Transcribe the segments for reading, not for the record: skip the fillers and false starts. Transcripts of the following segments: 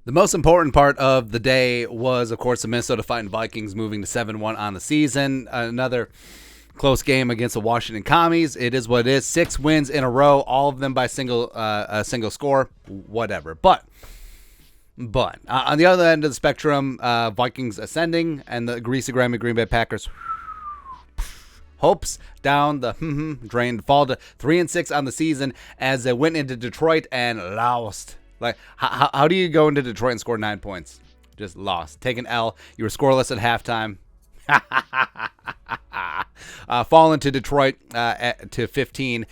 The most important part of the day was, of course, the Minnesota Vikings moving to 7-1 on the season. Another close game against the Washington Commies. It is what it is. 6 wins in a row, all of them by a single score. Whatever. But on the other end of the spectrum, Vikings ascending, and the Greasy, Grimy Green Bay Packers hopes down the drain, fall to 3-6 on the season as they went into Detroit and lost. Like, how do you go into Detroit and score 9 points? Just lost. Take an L. You were scoreless at halftime. Fall into Detroit to 15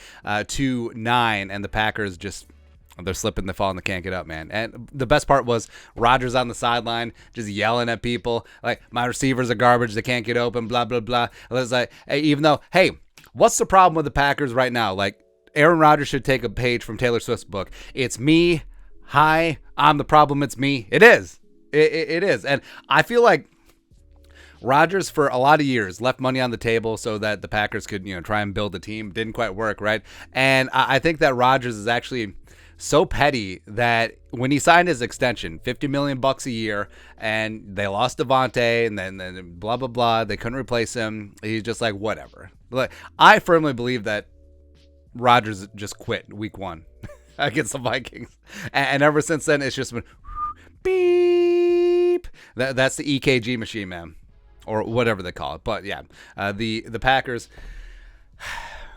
to 9, and the Packers just, they're slipping, they fall, and they can't get up, man. And the best part was Rodgers on the sideline just yelling at people like, my receivers are garbage, they can't get open, blah blah blah. It was like, hey, even though, hey, what's the problem with the Packers right now? Like, Aaron Rodgers should take a page from Taylor Swift's book. It's me. Hi, I'm the problem. It's me. It is. It is. And I feel like Rodgers, for a lot of years, left money on the table so that the Packers could, try and build a team. Didn't quite work, right? And I think that Rodgers is actually so petty that when he signed his extension, $50 million a year, and they lost Devontae, and then blah blah blah, they couldn't replace him. He's just like, whatever. Like, I firmly believe that Rodgers just quit week 1 against the Vikings, and ever since then it's just been beep. That's the EKG machine, man, or whatever they call it. But yeah, the Packers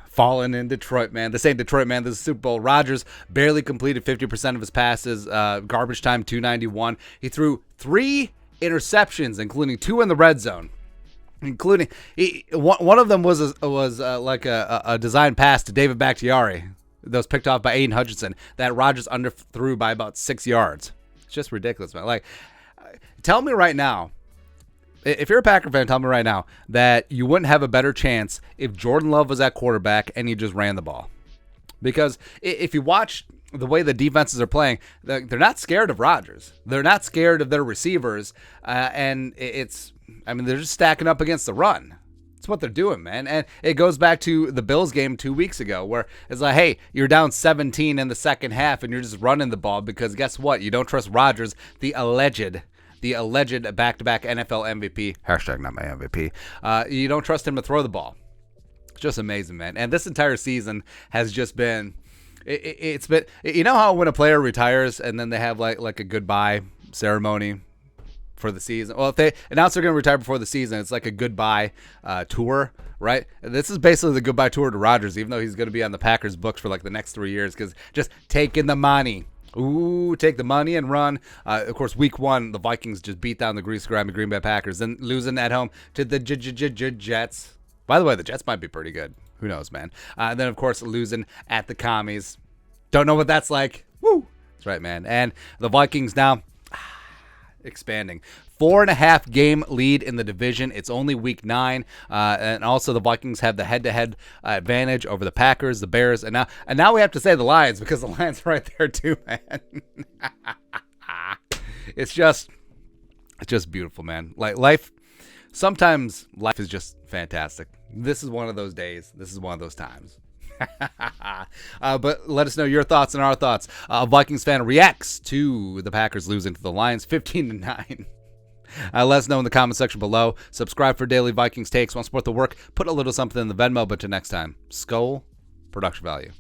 falling in Detroit, man. This ain't Detroit, man. This is Super Bowl. Rodgers barely completed 50% of his passes. Garbage time 291. He threw 3 interceptions, including 2 in the red zone. Including one of them was like a design pass to David Bakhtiari that was picked off by Aiden Hutchinson that Rodgers underthrew by about 6 yards. It's just ridiculous, man. Like, tell me right now, if you're a Packer fan, tell me right now that you wouldn't have a better chance if Jordan Love was at quarterback and he just ran the ball. Because if you watch the way the defenses are playing, they're not scared of Rodgers. They're not scared of their receivers, and they're just stacking up against the run. That's what they're doing, man. And it goes back to the Bills game 2 weeks ago where it's like, hey, you're down 17 in the second half and you're just running the ball because guess what? You don't trust Rodgers, the alleged back-to-back NFL MVP. Hashtag not my MVP. You don't trust him to throw the ball. It's just amazing, man. And this entire season has just been, it's been, you know how when a player retires and then they have like a goodbye ceremony for the season? Well, if they announce they're going to retire before the season, it's like a goodbye tour, right? This is basically the goodbye tour to Rodgers, even though he's going to be on the Packers books for like the next 3 years, because just taking the money. Ooh, take the money and run. Of course, week 1, the Vikings just beat down the Greasy, Grimy Green Bay Packers, then losing at home to the Jets. By the way, the Jets might be pretty good. Who knows, man? And then, of course, losing at the Commies. Don't know what that's like. Woo! That's right, man. And the Vikings now expanding. 4.5 game lead in the division. It's only week 9. And also the Vikings have the head-to-head advantage over the Packers, the Bears, and now we have to say the Lions because the Lions are right there too, man. It's just beautiful, man. Like sometimes life is just fantastic. This is one of those days. This is one of those times. But let us know your thoughts and our thoughts. A Vikings fan reacts to the Packers losing to the Lions 15-9. Let us know in the comment section below. Subscribe for daily Vikings takes. Want to support the work? Put a little something in the Venmo. But till next time, Skull Production Value.